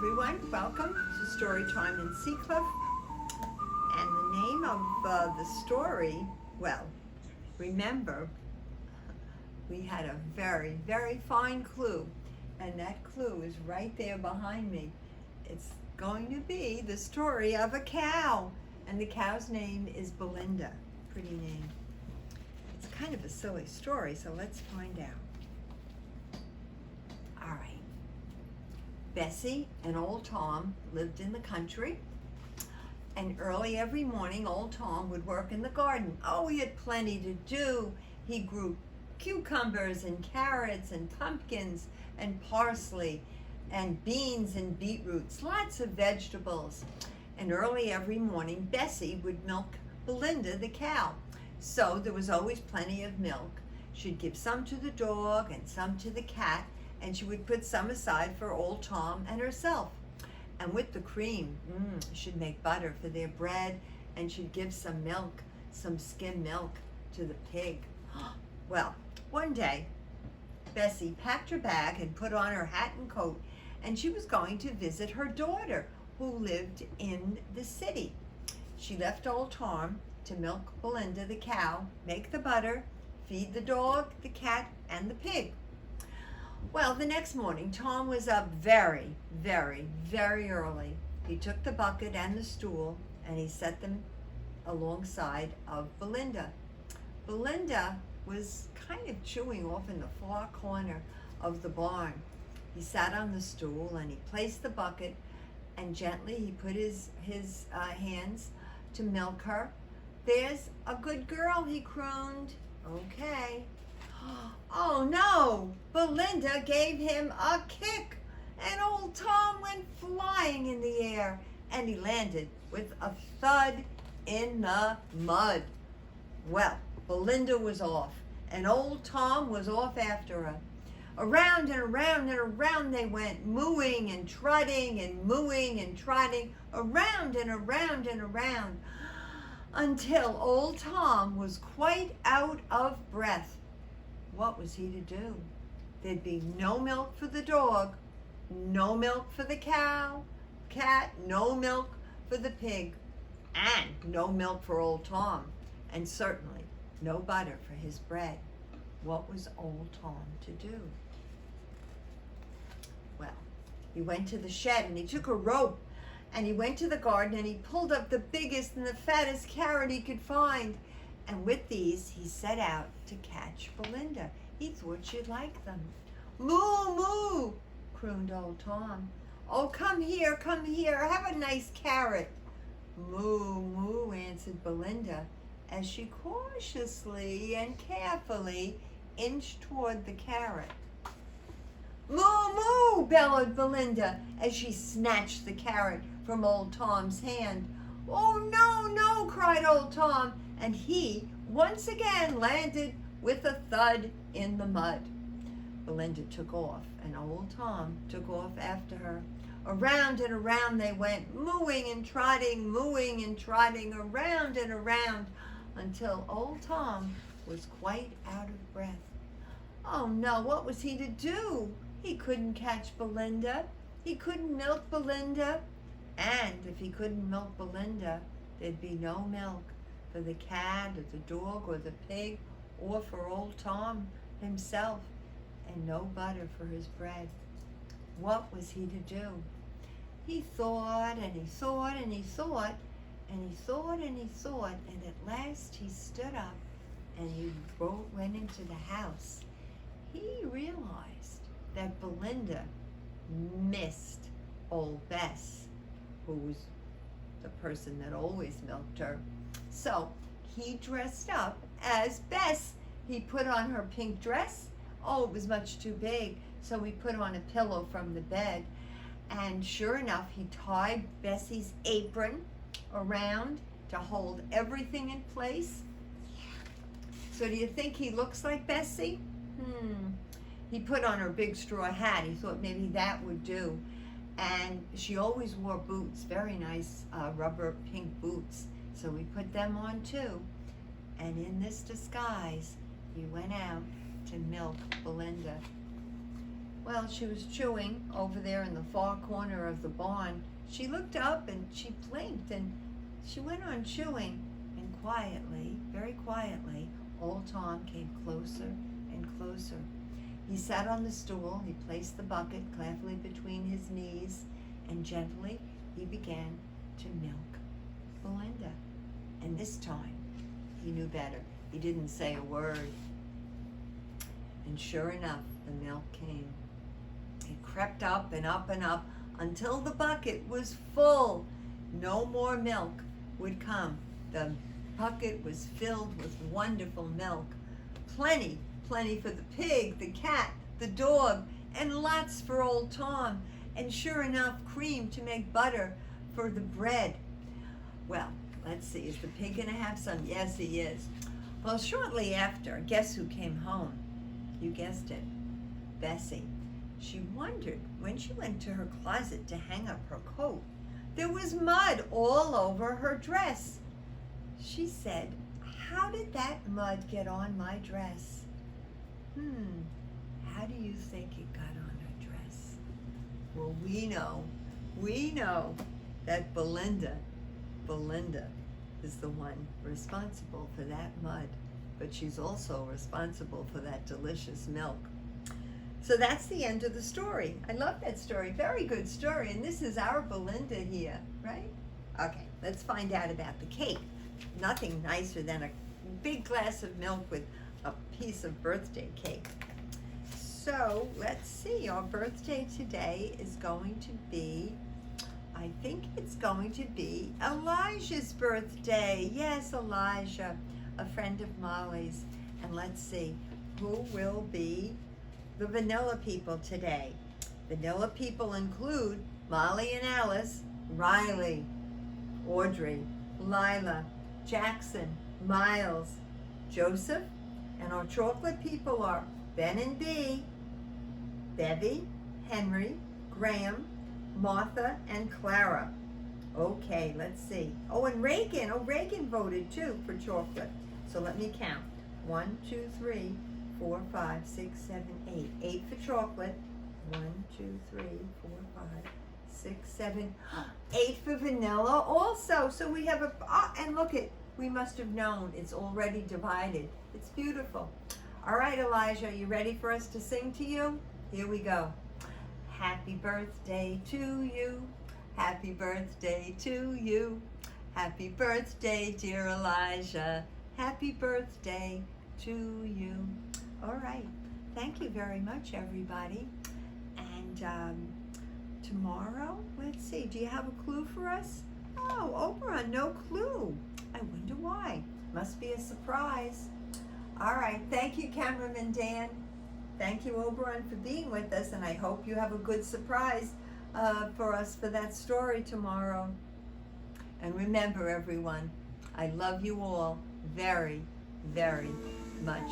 everyone. Welcome to Story Time in Seacliff. And the name of the story, well, remember, we had a very, very fine clue. And that clue is right there behind me. It's going to be the story of a cow. And the cow's name is Belinda. Pretty name. It's kind of a silly story, so let's find out. All right. Bessie and old Tom lived in the country, and early every morning old Tom would work in the garden. Oh, he had plenty to do. He grew cucumbers and carrots and pumpkins and parsley and beans and beetroots, lots of vegetables. And early every morning Bessie would milk Belinda the cow. So there was always plenty of milk. She'd give some to the dog and some to the cat, and she would put some aside for old Tom and herself. And with the cream, she'd make butter for their bread, and she'd give some milk, some skim milk, to the pig. Well, one day, Bessie packed her bag and put on her hat and coat, and she was going to visit her daughter, who lived in the city. She left old Tom to milk Belinda the cow, make the butter, feed the dog, the cat, and the pig. Well, the next morning, Tom was up very, very, very early. He took the bucket and the stool, and he set them alongside of Belinda. Belinda was kind of chewing off in the far corner of the barn. He sat on the stool, and he placed the bucket, and gently he put his hands to milk her. "There's a good girl," he crooned. "Okay." Oh no! Belinda gave him a kick, and old Tom went flying in the air, and he landed with a thud in the mud. Well, Belinda was off, and old Tom was off after her. Around and around and around they went, mooing and trotting and mooing and trotting, around and around and around, until old Tom was quite out of breath. What was he to do? There'd be no milk for the dog, no milk for the cat, no milk for the pig, and no milk for old Tom, and certainly no butter for his bread. What was old Tom to do? Well, he went to the shed and he took a rope, and he went to the garden and he pulled up the biggest and the fattest carrot he could find. And with these, he set out to catch Belinda. He thought she'd like them. "Moo, moo," crooned old Tom. "Oh, come here, have a nice carrot." "Moo, moo," answered Belinda, as she cautiously and carefully inched toward the carrot. "Moo, moo," bellowed Belinda, as she snatched the carrot from old Tom's hand. "Oh, no, no," cried old Tom, and he once again landed with a thud in the mud. Belinda took off, and old Tom took off after her. Around and around they went, mooing and trotting, around and around, until old Tom was quite out of breath. Oh no, what was he to do? He couldn't catch Belinda. He couldn't milk Belinda. And if he couldn't milk Belinda, there'd be no milk for the cat or the dog or the pig or for old Tom himself, and no butter for his bread. What was he to do? He thought and he thought and he thought and he thought and he thought, and at last he stood up and he went into the house. He realized that Belinda missed old Bess, who was the person that always milked her. So he dressed up as Bess. He put on her pink dress. Oh, it was much too big, so he put on a pillow from the bed. And sure enough, he tied Bessie's apron around to hold everything in place. So do you think he looks like Bessie? He put on her big straw hat. He thought maybe that would do. And she always wore boots, very nice rubber pink boots. So we put them on too. And in this disguise, he went out to milk Belinda. Well, she was chewing over there in the far corner of the barn. She looked up and she blinked and she went on chewing. And quietly, very quietly, old Tom came closer and closer. He sat on the stool, he placed the bucket carefully between his knees, and gently he began to milk Belinda. And this time, he knew better. He didn't say a word. And sure enough, the milk came. It crept up and up and up until the bucket was full. No more milk would come. The bucket was filled with wonderful milk. Plenty for the pig, the cat, the dog, and lots for old Tom. And sure enough, cream to make butter for the bread. Well, let's see, is the pig gonna have some? Yes, he is. Well, shortly after, guess who came home? You guessed it, Bessie. She wondered when she went to her closet to hang up her coat, there was mud all over her dress. She said, "How did that mud get on my dress?" How do you think it got on her dress? Well, we know that Belinda is the one responsible for that mud, but she's also responsible for that delicious milk. So that's the end of the story. I love that story. Very good story. And this is our Belinda here, right? Okay, let's find out about the cake. Nothing nicer than a big glass of milk with a piece of birthday cake. So let's see, our birthday today is going to be, I think it's going to be Elijah's birthday. Yes, Elijah, a friend of Molly's. And let's see, who will be the vanilla people today? Vanilla people include Molly and Alice, Riley, Audrey, Lila, Jackson, Miles, Joseph, and our chocolate people are Ben and Bee, Bevy, Henry, Graham, Martha, and Clara. Okay, let's see. Oh, and Reagan. Oh, Reagan voted too for chocolate. So let me count. 1, 2, 3, 4, 5, 6, 7, 8. 8 for chocolate. 1, 2, 3, 4, 5, 6, 7. 8 for vanilla also. So we have and look it. We must have known. It's already divided. It's beautiful. All right, Elijah, you ready for us to sing to you? Here we go. Happy birthday to you. Happy birthday to you. Happy birthday, dear Elijah. Happy birthday to you. All right. Thank you very much, everybody. And tomorrow, let's see, do you have a clue for us? Oh, Oprah, no clue. I wonder why. Must be a surprise. All right. Thank you, cameraman Dan. Thank you, Oberon, for being with us, and I hope you have a good surprise for us for that story tomorrow. And remember, everyone, I love you all very, very much.